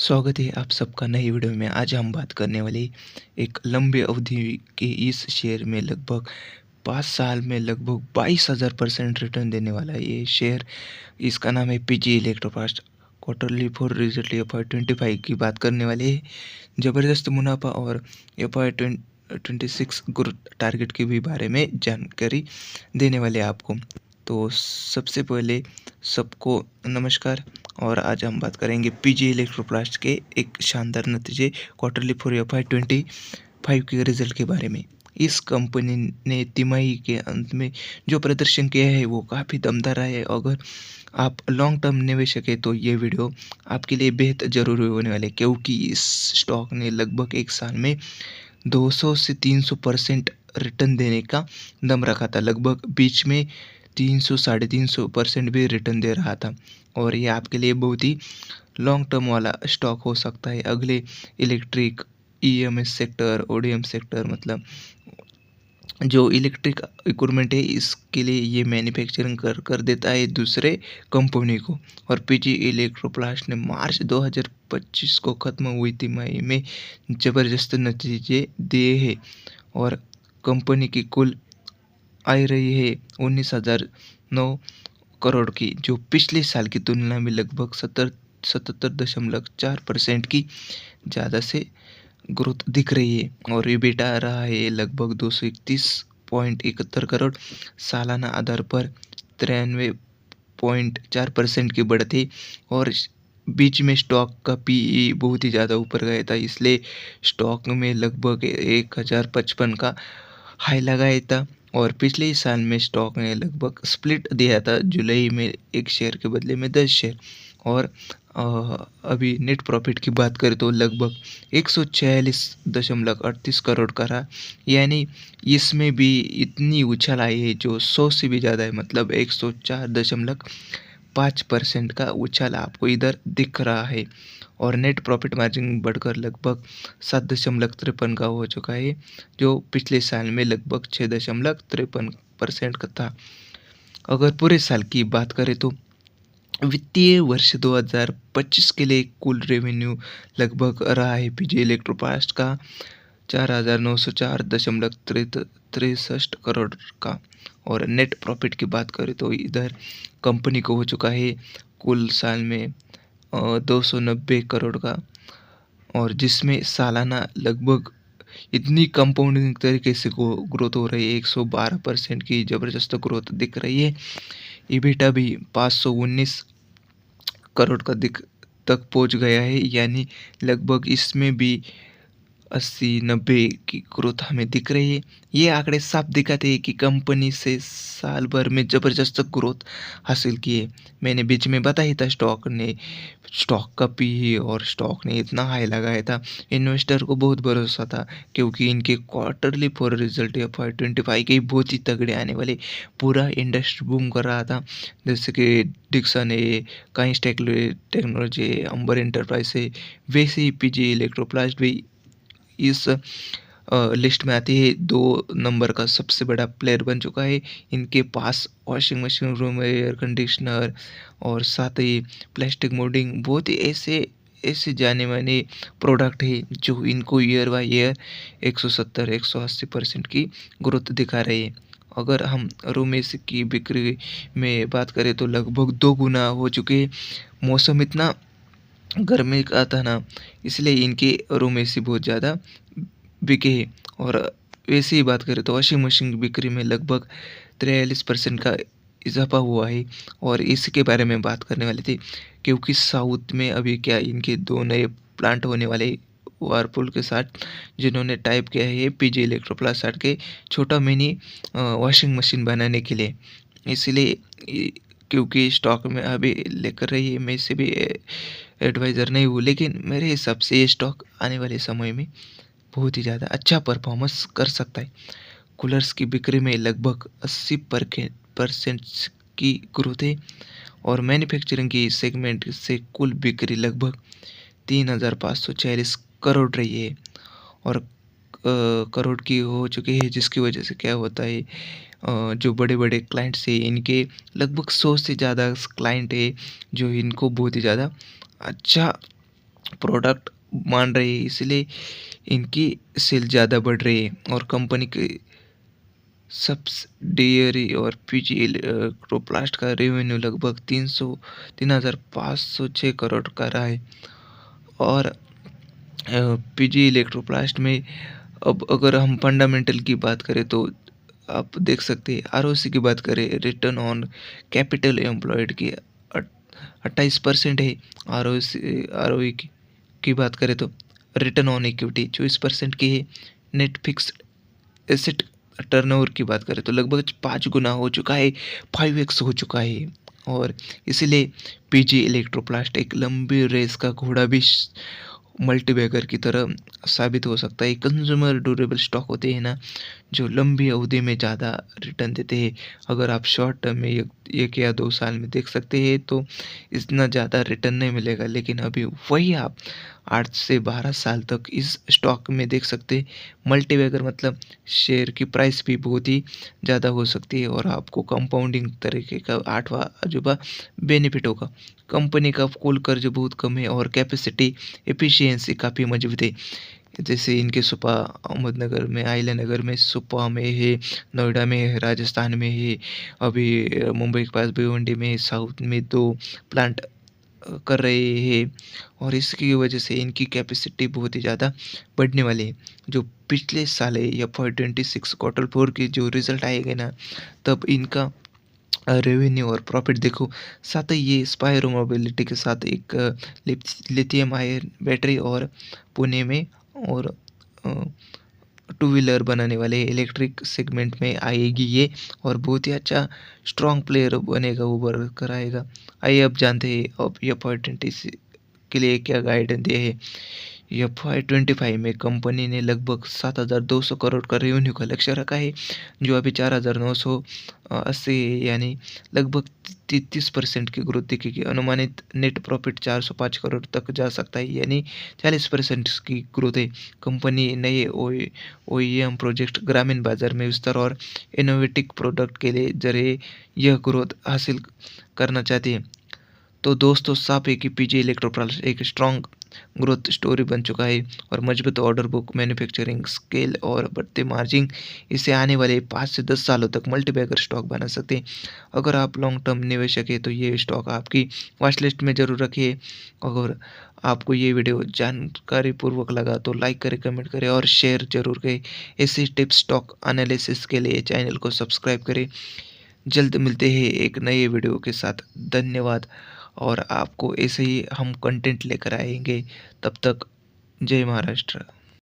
स्वागत है आप सबका नई वीडियो में। आज हम बात करने वाले एक लंबी अवधि के इस शेयर में लगभग 5 साल में लगभग 22,000% रिटर्न देने वाला है ये शेयर। इसका नाम है PG Electroplast. Quarterly for result FY 25 की बात करने वाले हैं। ज़बरदस्त मुनाफा और एफआई 26 ग्रोथ टारगेट के भी बारे में जानकारी देने वाले हैं आपको। तो सबसे पहले सबको नमस्कार। और आज हम बात करेंगे पीजी इलेक्ट्रोप्लास्ट के एक शानदार नतीजे क्वार्टरली फॉर एफआई 25 के रिजल्ट के बारे में। इस कंपनी ने तिमाही के अंत में जो प्रदर्शन किया है वो काफ़ी दमदार रहा है। अगर आप लॉन्ग टर्म निवेशक है तो ये वीडियो आपके लिए बेहद ज़रूरी होने वाले, क्योंकि इस स्टॉक ने लगभग एक साल में 200 से 300% रिटर्न देने का दम रखा था। लगभग बीच में 300 साढ़े 300% भी रिटर्न दे रहा था। और ये आपके लिए बहुत ही लॉन्ग टर्म वाला स्टॉक हो सकता है। अगले electric EMS sector, ODM sector, मतलब जो इलेक्ट्रिक इक्विपमेंट है इसके लिए ये मैन्युफैक्चरिंग कर देता है दूसरे कंपनी को। और पीजी इलेक्ट्रोप्लास्ट ने मार्च 2025 को ख़त्म हुई तिमाही में ज़बरदस्त नतीजे दिए हैं। और कंपनी की कुल आय रही है 19,009 करोड़ की, जो पिछले साल की तुलना में लगभग 77.4% की ज़्यादा से ग्रोथ दिख रही है। और ईबिटा रहा है लगभग 231.71 करोड़, सालाना आधार पर 93.4% की बढ़त। और बीच में स्टॉक का पीई बहुत ही ज़्यादा ऊपर गया था, इसलिए स्टॉक में लगभग 1055 का हाई लगाया था। और पिछले ही साल में स्टॉक ने लगभग स्प्लिट दिया था, जुलाई में 1 शेयर के बदले में 10 शेयर। और अभी नेट प्रॉफिट की बात करें तो लगभग 146.38 करोड़ का रहा, यानी इसमें भी इतनी उछाल आई है जो 100 से भी ज़्यादा है, मतलब 104.5% का उछाल आपको इधर दिख रहा है। और नेट प्रॉफिट मार्जिन बढ़कर लगभग 7.53 का हो चुका है, जो पिछले साल में लगभग 6.53% का था। अगर पूरे साल की बात करें तो वित्तीय वर्ष 2025 के लिए कुल रेवेन्यू लगभग रहा है पीजी इलेक्ट्रोफास्ट का 4,904.63 करोड़ का। और नेट प्रॉफिट की बात करें तो इधर कंपनी को हो चुका है कुल साल में 290 करोड़ का, और जिसमें सालाना लगभग इतनी कंपाउंडिंग तरीके से ग्रोथ हो रही है, 112% की ज़बरदस्त ग्रोथ दिख रही है। ईबिटा भी 519 करोड़ का दिख तक पहुंच गया है, यानी लगभग इसमें भी 80-90 की ग्रोथ हमें दिख रही है। ये आंकड़े साफ दिखाते हैं कि कंपनी से साल भर में ज़बरदस्त ग्रोथ हासिल की है। मैंने बीच में बताया था स्टॉक का पी और स्टॉक ने इतना हाई लगाया था, इन्वेस्टर को बहुत भरोसा था, क्योंकि इनके क्वार्टरली फॉर रिजल्ट एफआई 25 के बहुत ही तगड़े आने वाले। पूरा इंडस्ट्री बूम कर रहा था, जैसे कि डिक्सन है, काइंस टेक्नोलॉजी है, अंबर एंटरप्राइज है, वैसे ही पीजी इलेक्ट्रोप्लास्ट भी इस लिस्ट में आती है। 2 नंबर का सबसे बड़ा प्लेयर बन चुका है। इनके पास washing machine, room air conditioner और साथ ही प्लास्टिक मोल्डिंग, बहुत ही ऐसे ऐसे जाने माने प्रोडक्ट है जो इनको ईयर बाय ईयर 170-180% की ग्रोथ दिखा रहे हैं। अगर हम रूम एसी की बिक्री में बात करें तो लगभग 2 गुना हो चुके हैं। मौसम इतना गर्मी का था ना, इसलिए इनके रूम एसी बहुत ज़्यादा बिके हैं। और वैसे ही बात करें तो वॉशिंग मशीन की बिक्री में लगभग 43% का इजाफा हुआ है। और इसके बारे में बात करने वाले थे, क्योंकि साउथ में अभी क्या इनके 2 नए प्लांट होने वाले हैं व्हर्लपूल के साथ, जिन्होंने टाइप किया है पीजी इलेक्ट्रोप्लास्ट साथ के छोटा मिनी वॉशिंग मशीन बनाने के लिए। इसलिए क्योंकि स्टॉक में अभी लेकर रही है, मैं इसे भी एडवाइज़र नहीं हूँ, लेकिन मेरे हिसाब से ये स्टॉक आने वाले समय में बहुत ही ज़्यादा अच्छा परफॉर्मेंस कर सकता है। कूलर्स की बिक्री में लगभग 80% की ग्रोथ है। और मैन्युफैक्चरिंग की सेगमेंट से कुल बिक्री लगभग 3,546 करोड़ रही है। और करोड़ की हो चुकी है, जिसकी वजह से क्या होता है, जो बड़े बड़े क्लाइंट्स हैं इनके लगभग 100 से ज़्यादा क्लाइंट है जो इनको बहुत ही ज़्यादा अच्छा प्रोडक्ट मान रहे हैं, इसलिए इनकी सेल ज़्यादा बढ़ रही है और कंपनी की सब्सिडियरी और पीजी इलेक्ट्रोप्लास्ट का रेवेन्यू लगभग 3,506 करोड़ का रहा है। और पीजी इलेक्ट्रोप्लास्ट में अब अगर हम फंडामेंटल की बात करें तो आप देख सकते हैं, आरओसी की बात करें, रिटर्न ऑन कैपिटल एम्प्लॉयड की 28% है। आरओई की बात करें तो रिटर्न ऑन इक्विटी 24% की है। नेट फिक्स एसेट टर्नओवर की बात करें तो लगभग 5 गुना हो चुका है, 5x हो चुका है। और इसीलिए पीजी इलेक्ट्रोप्लास्ट एक लंबी रेस का घोड़ा भी मल्टीबैगर की तरह साबित हो सकता है। कंज्यूमर ड्यूरेबल स्टॉक होते हैं ना, जो लंबी अवधि में ज़्यादा रिटर्न देते हैं। अगर आप शॉर्ट टर्म में 1 या 2 साल में देख सकते हैं तो इतना ज़्यादा रिटर्न नहीं मिलेगा, लेकिन अभी वही आप 8 से 12 साल तक इस स्टॉक में देख सकते हैं। मल्टीबैगर मतलब शेयर की प्राइस भी बहुत ही ज़्यादा हो सकती है और आपको कंपाउंडिंग तरीके का 8वां अजूबा बेनिफिट होगा। कंपनी का कुल कर्ज बहुत कम है और कैपेसिटी एफिशिएंसी काफ़ी मजबूत है। जैसे इनके सुपा अहमदनगर में, आइला नगर में, सुपा में है, नोएडा में है, राजस्थान में है, अभी मुंबई के पास भिवंडी में, साउथ में 2 प्लांट कर रहे हैं और इसकी वजह से इनकी कैपेसिटी बहुत ही ज़्यादा बढ़ने वाली है। जो पिछले साल है या फॉर 26 क्वार्टर 4 के जो रिजल्ट आएंगे ना, तब इनका रेवेन्यू और प्रॉफिट देखो। साथ ही ये स्पायरो मोबिलिटी के साथ एक लिथियम आयन बैटरी और पुणे में और टू व्हीलर बनाने वाले इलेक्ट्रिक सेगमेंट में आएगी ये और बहुत ही अच्छा स्ट्रॉन्ग प्लेयर बनेगा, उभर कर आएगा। आइए अब जानते हैं अब FY 26 के लिए क्या गाइडेंस दिया है। FY 25 में कंपनी ने लगभग 7,200 करोड़ का रेवेन्यू का लक्ष्य रखा है, जो अभी 4,980 है, यानी लगभग 33% की ग्रोथ दिखेगी। अनुमानित नेट प्रॉफिट 405 करोड़ तक जा सकता है, यानी 40% की ग्रोथ है। कंपनी नए OEM प्रोजेक्ट, ग्रामीण बाजार में विस्तार और इनोवेटिव प्रोडक्ट के लिए जरिए यह ग्रोथ हासिल करना चाहती है। तो दोस्तों साफ है कि पीजी इलेक्ट्रोप्लास्ट एक स्ट्रॉन्ग ग्रोथ स्टोरी बन चुका है और मजबूत ऑर्डर बुक, मैन्युफैक्चरिंग स्केल और बढ़ते मार्जिन इसे आने वाले 5 से 10 सालों तक मल्टीबैगर स्टॉक बना सकते हैं। अगर आप लॉन्ग टर्म निवेशक हैं तो ये स्टॉक आपकी वॉच लिस्ट में ज़रूर रखिए। अगर आपको ये वीडियो जानकारी पूर्वक लगा तो लाइक करें, कमेंट करें और शेयर जरूर करें। ऐसे टिप्स स्टॉक एनालिसिस के लिए चैनल को सब्सक्राइब करें। जल्द मिलते हैं एक नए वीडियो के साथ। धन्यवाद। और आपको ऐसे ही हम कंटेंट लेकर आएंगे। तब तक जय महाराष्ट्र।